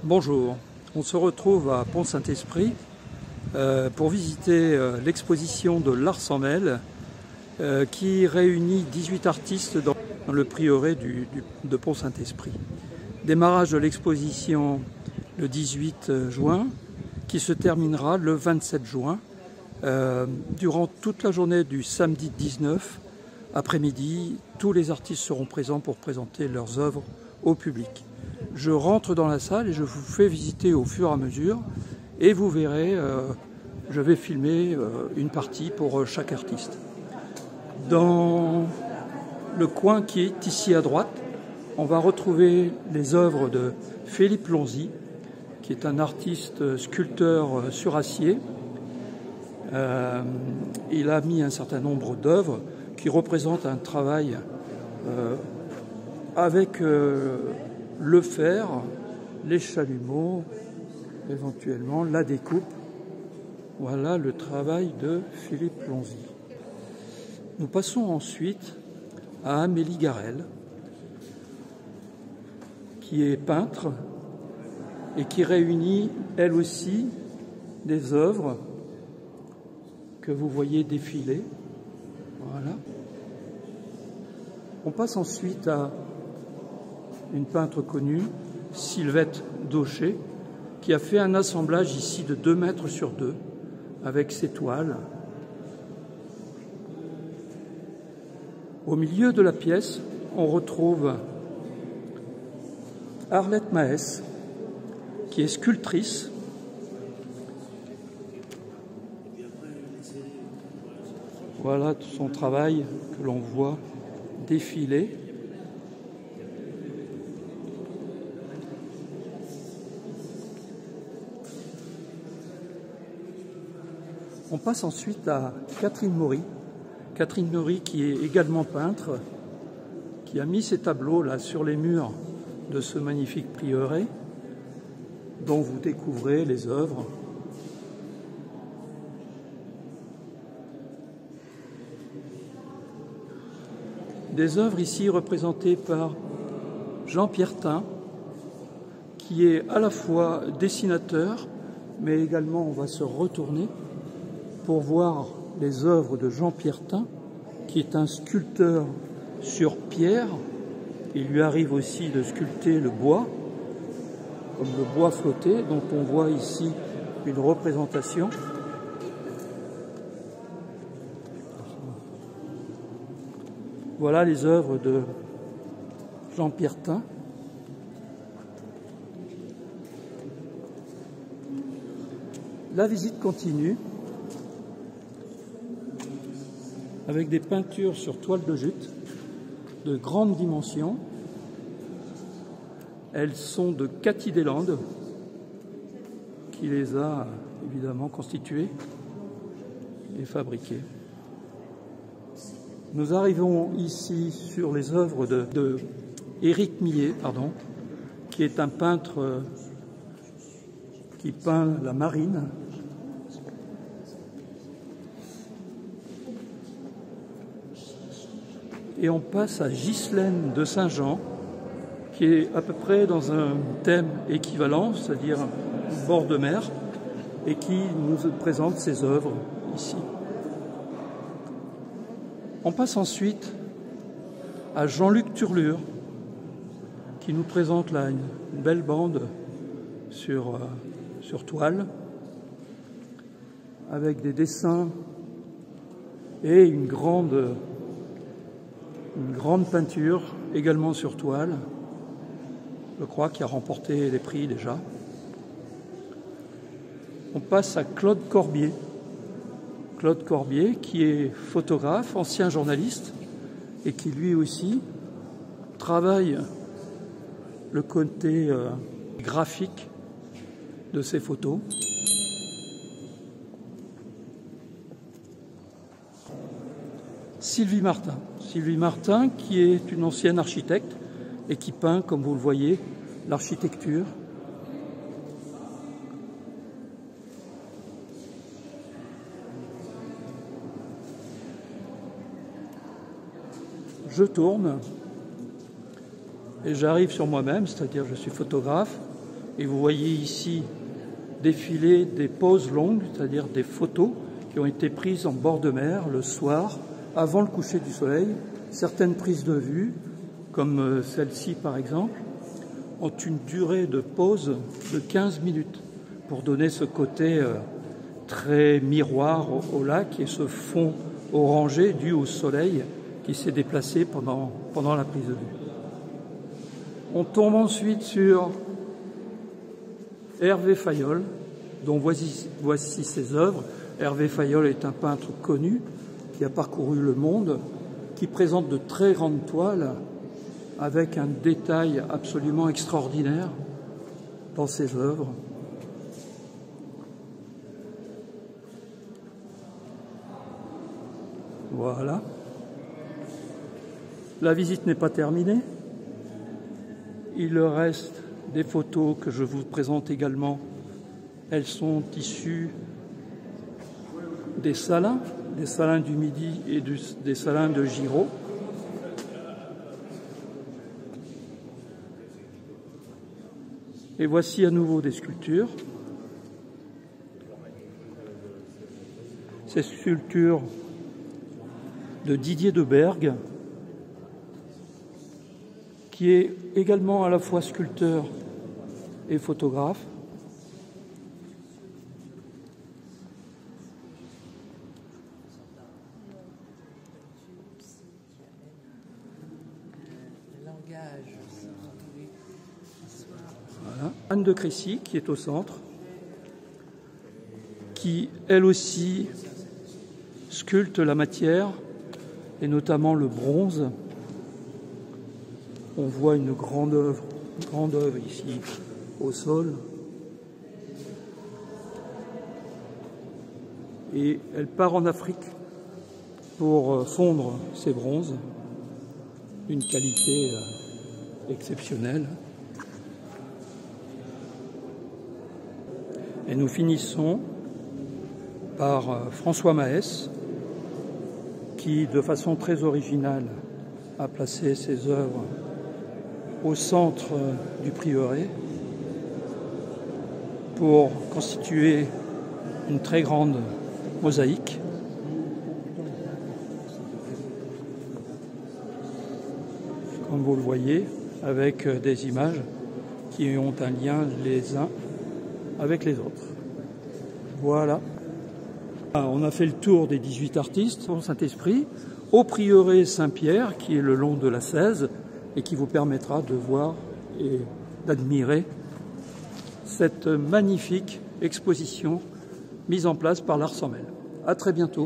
Bonjour, on se retrouve à Pont-Saint-Esprit pour visiter l'exposition de l'Art sans mêle qui réunit 18 artistes dans le prieuré de Pont-Saint-Esprit. Démarrage de l'exposition le 18 juin qui se terminera le 27 juin durant toute la journée du samedi 19 après-midi. Tous les artistes seront présents pour présenter leurs œuvres au public. Je rentre dans la salle et je vous fais visiter au fur et à mesure et vous verrez, je vais filmer une partie pour chaque artiste. Dans le coin qui est ici à droite, on va retrouver les œuvres de Philippe Lonzy, qui est un artiste sculpteur sur acier. Il a mis un certain nombre d'œuvres qui représentent un travail avec le fer, les chalumeaux, éventuellement la découpe. Voilà le travail de Philippe Lonzy. Nous passons ensuite à Amélie Garel, qui est peintre et qui réunit elle aussi des œuvres que vous voyez défiler. Voilà. On passe ensuite à une peintre connue, Sylvette Daucher, qui a fait un assemblage ici de 2 mètres sur 2 avec ses toiles. Au milieu de la pièce, on retrouve Arlette Maes, qui est sculptrice. Voilà son travail que l'on voit défiler. On passe ensuite à Catherine Maury. Catherine Maury qui est également peintre, qui a mis ses tableaux là sur les murs de ce magnifique prieuré, dont vous découvrez les œuvres. Des œuvres ici représentées par Jean Pierretin, qui est à la fois dessinateur, mais également on va se retourner pour voir les œuvres de Jean Pierretin, qui est un sculpteur sur pierre. Il lui arrive aussi de sculpter le bois, comme le bois flotté, dont on voit ici une représentation. Voilà les œuvres de Jean Pierretin. La visite continue avec des peintures sur toile de jute de grande dimension. Elles sont de Cathy Deslandes, qui les a évidemment constituées et fabriquées. Nous arrivons ici sur les œuvres de Éric Millet, qui est un peintre qui peint la marine. Et on passe à Ghislaine de Saint-Jean, qui est à peu près dans un thème équivalent, c'est-à-dire bord de mer, et qui nous présente ses œuvres ici. On passe ensuite à Jean-Luc Turlure, qui nous présente là une belle bande sur toile, avec des dessins et une grande peinture, également sur toile, je crois, qui a remporté les prix déjà. On passe à Claude Corbier. Claude Corbier, qui est photographe, ancien journaliste, et qui lui aussi travaille le côté graphique de ses photos. Sylvie Martin, qui est une ancienne architecte et qui peint, comme vous le voyez, l'architecture. Je tourne et j'arrive sur moi-même, c'est-à-dire je suis photographe, Et vous voyez ici défiler des poses longues, c'est-à-dire des photos qui ont été prises en bord de mer le soir, avant le coucher du soleil. Certaines prises de vue, comme celle-ci par exemple, ont une durée de pause de 15 minutes pour donner ce côté très miroir au lac et ce fond orangé dû au soleil qui s'est déplacé pendant la prise de vue. On tombe ensuite sur Hervé Fayolle, dont voici ses œuvres. Hervé Fayolle est un peintre connu qui a parcouru le monde, qui présente de très grandes toiles avec un détail absolument extraordinaire dans ses œuvres. Voilà. La visite n'est pas terminée. Il reste des photos que je vous présente également. Elles sont issues des salins du Midi et des salins de Giraud. Et voici à nouveau des sculptures. Ces sculptures de Didier de Bergue, qui est également à la fois sculpteur et photographe. Voilà. Anne de Crécy, qui est au centre, qui elle aussi sculpte la matière et notamment le bronze. On voit une grande œuvre ici au sol. Et elle part en Afrique pour fondre ces bronzes d'une qualité exceptionnelle. Et nous finissons par François Mahès, qui, de façon très originale, a placé ses œuvres au centre du prieuré pour constituer une très grande mosaïque. Comme vous le voyez, avec des images qui ont un lien les uns avec les autres. Voilà. On a fait le tour des 18 artistes au Saint-Esprit, au prieuré Saint-Pierre, qui est le long de la 16, et qui vous permettra de voir et d'admirer cette magnifique exposition mise en place par l'Art sans Mêle. À très bientôt.